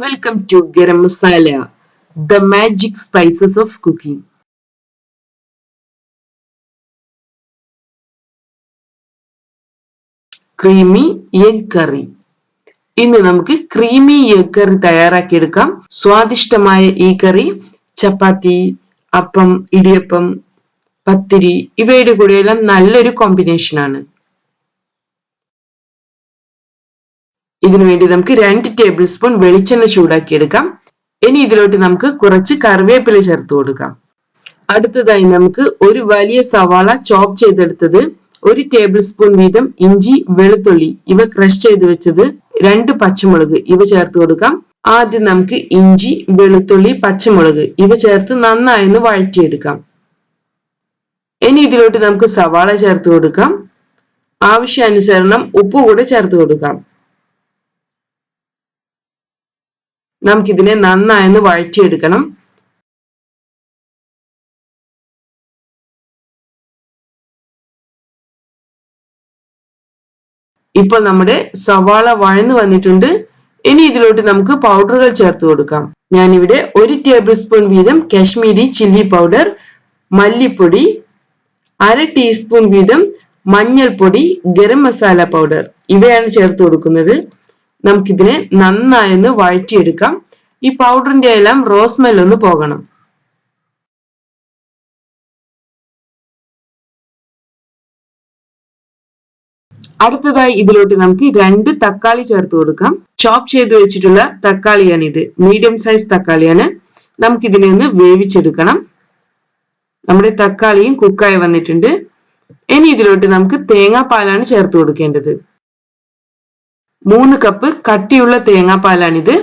Welcome to Garam Masala, the magic spices of cooking. Creamy egg കറി. ഇന്ന് നമുക്ക് creamy egg കറി തയ്യാറാക്കിയെടുക്കാം. സ്വാദിഷ്ടമായ ഈ കറി ചപ്പാത്തി, അപ്പം, ഇടിയപ്പം, പത്തിരി ഇവയുടെ കൂടെയെല്ലാം നല്ലൊരു കോമ്പിനേഷൻ ആണ്. ഇതിനുവേണ്ടി നമുക്ക് 2 ടേബിൾ സ്പൂൺ വെളിച്ചെണ്ണ ചൂടാക്കിയെടുക്കാം. ഇനി ഇതിലോട്ട് നമുക്ക് കുറച്ച് കറിവേപ്പില ചേർത്ത് കൊടുക്കാം. അടുത്തതായി നമുക്ക് ഒരു വലിയ സവാള ചോപ്പ് ചെയ്തെടുത്തത്, 1 ടേബിൾ സ്പൂൺ വീതം ഇഞ്ചി, വെളുത്തുള്ളി ഇവ ക്രഷ് ചെയ്ത് വെച്ചത്, 2 പച്ചമുളക് ഇവ ചേർത്ത് കൊടുക്കാം. ആദ്യം നമുക്ക് ഇഞ്ചി, വെളുത്തുള്ളി, പച്ചമുളക് ഇവ ചേർത്ത് നന്നായി വഴറ്റിയെടുക്കാം. ഇനി ഇതിലോട്ട് നമുക്ക് സവാള ചേർത്ത് കൊടുക്കാം. ആവശ്യാനുസരണം ഉപ്പ് കൂടെ ചേർത്ത് കൊടുക്കാം. നമുക്കിതിനെ നന്നായി വഴറ്റിയെടുക്കണം. ഇപ്പോൾ നമ്മുടെ സവാള വഴന്നു വന്നിട്ടുണ്ട്. ഇനി ഇതിലോട്ട് നമുക്ക് പൗഡറുകൾ ചേർത്ത് കൊടുക്കാം. ഞാനിവിടെ 1 ടേബിൾ സ്പൂൺ വീതം കാശ്മീരി ചില്ലി പൗഡർ, മല്ലിപ്പൊടി, 1/2 ടീസ്പൂൺ വീതം മഞ്ഞൾപ്പൊടി, ഗരം മസാല പൗഡർ ഇവയാണ് ചേർത്ത് കൊടുക്കുന്നത്. നമുക്കിതിനെ നന്നായി വഴറ്റിയെടുക്കാം. ഈ പൗഡറിന്റെ എല്ലാം റോ സ്മെൽ ഒന്ന് പോകണം. അടുത്തതായി ഇതിലോട്ട് നമുക്ക് 2 തക്കാളി ചേർത്ത് കൊടുക്കാം. ചോപ്പ് ചെയ്ത് വെച്ചിട്ടുള്ള തക്കാളിയാണിത്. മീഡിയം സൈസ് തക്കാളിയാണ്. നമുക്കിതിനെ ഒന്ന് വേവിച്ചെടുക്കണം. നമ്മുടെ തക്കാളിയും കുക്കായി വന്നിട്ടുണ്ട്. ഇനി ഇതിലോട്ട് നമുക്ക് തേങ്ങാപ്പാലാണ് ചേർത്ത് കൊടുക്കേണ്ടത്. 3 കപ്പ് കട്ടിയുള്ള തേങ്ങാപ്പാലാണിത്.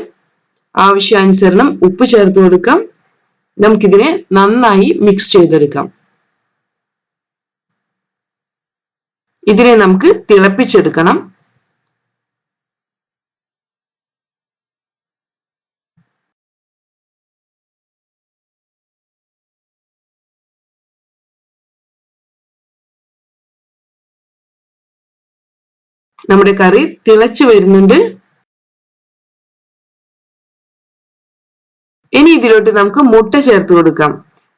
ആവശ്യാനുസരണം ഉപ്പ് ചേർത്ത് കൊടുക്കാം. നമുക്കിതിനെ നന്നായി മിക്സ് ചെയ്തെടുക്കാം. ഇതിനെ നമുക്ക് തിളപ്പിച്ചെടുക്കണം. നമ്മുടെ കറി തിളച്ചു വരുന്നുണ്ട്. ഇനി ഇതിലോട്ട് നമുക്ക് മുട്ട ചേർത്ത് കൊടുക്കാം.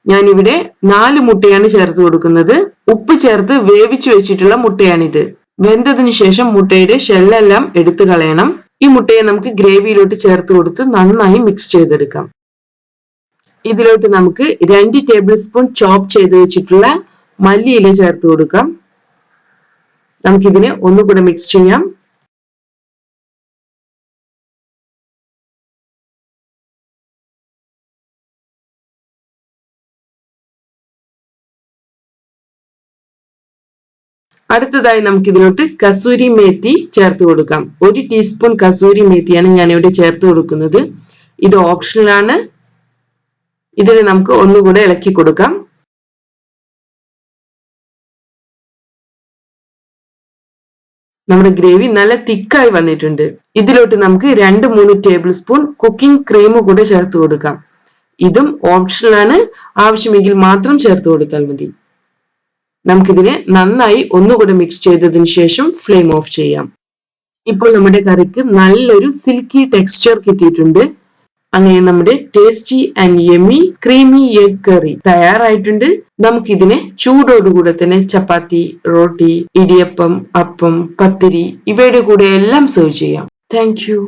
ഞാനിവിടെ 4 മുട്ടയാണ് ചേർത്ത് കൊടുക്കുന്നത്. ഉപ്പ് ചേർത്ത് വേവിച്ചു വെച്ചിട്ടുള്ള മുട്ടയാണിത്. വെന്തതിനു ശേഷം മുട്ടയുടെ ഷെല്ലെല്ലാം എടുത്തു കളയണം. ഈ മുട്ടയെ നമുക്ക് ഗ്രേവിയിലോട്ട് ചേർത്ത് കൊടുത്ത് നന്നായി മിക്സ് ചെയ്തെടുക്കാം. ഇതിലോട്ട് നമുക്ക് 2 ടേബിൾ സ്പൂൺ ചോപ്പ് ചെയ്ത് വെച്ചിട്ടുള്ള മല്ലിയില ചേർത്ത് കൊടുക്കാം. നമുക്കിതിനെ ഒന്നുകൂടെ മിക്സ് ചെയ്യാം. അടുത്തതായി നമുക്ക് ഇതിലോട്ട് കസൂരി മേത്തി ചേർത്ത് കൊടുക്കാം. 1 ടീസ്പൂൺ കസൂരി മേത്തിയാണ് ഞാൻ ഇവിടെ ചേർത്ത് കൊടുക്കുന്നത്. ഇത് ഓപ്ഷണൽ ആണ്. ഇതിനെ നമുക്ക് ഒന്നുകൂടെ ഇളക്കി കൊടുക്കാം. നമ്മുടെ ഗ്രേവി നല്ല തിക്കായി വന്നിട്ടുണ്ട്. ഇതിലോട്ട് നമുക്ക് 2-3 ടേബിൾ സ്പൂൺ കുക്കിംഗ് ക്രീം കൂടെ ചേർത്ത് കൊടുക്കാം. ഇതും ഓപ്ഷണൽ ആണ്. ആവശ്യമെങ്കിൽ മാത്രം ചേർത്ത് കൊടുത്താൽ മതി. നമുക്കിതിനെ നന്നായി ഒന്നുകൂടെ മിക്സ് ചെയ്തതിനു ശേഷം ഫ്ലെയിം ഓഫ് ചെയ്യാം. ഇപ്പോൾ നമ്മുടെ കറിക്ക് നല്ലൊരു സിൽക്കി ടെക്സ്ചർ കിട്ടിയിട്ടുണ്ട്. അങ്ങനെ നമ്മുടെ tasty and yummy creamy egg കറി തയ്യാറായിട്ടുണ്ട്. നമുക്കിതിനെ ചൂടോടുകൂടെ തന്നെ ചപ്പാത്തി, റോട്ടി, ഇടിയപ്പം, അപ്പം, പത്തിരി ഇവയുടെ കൂടെ എല്ലാം സെർവ് ചെയ്യാം. Thank you.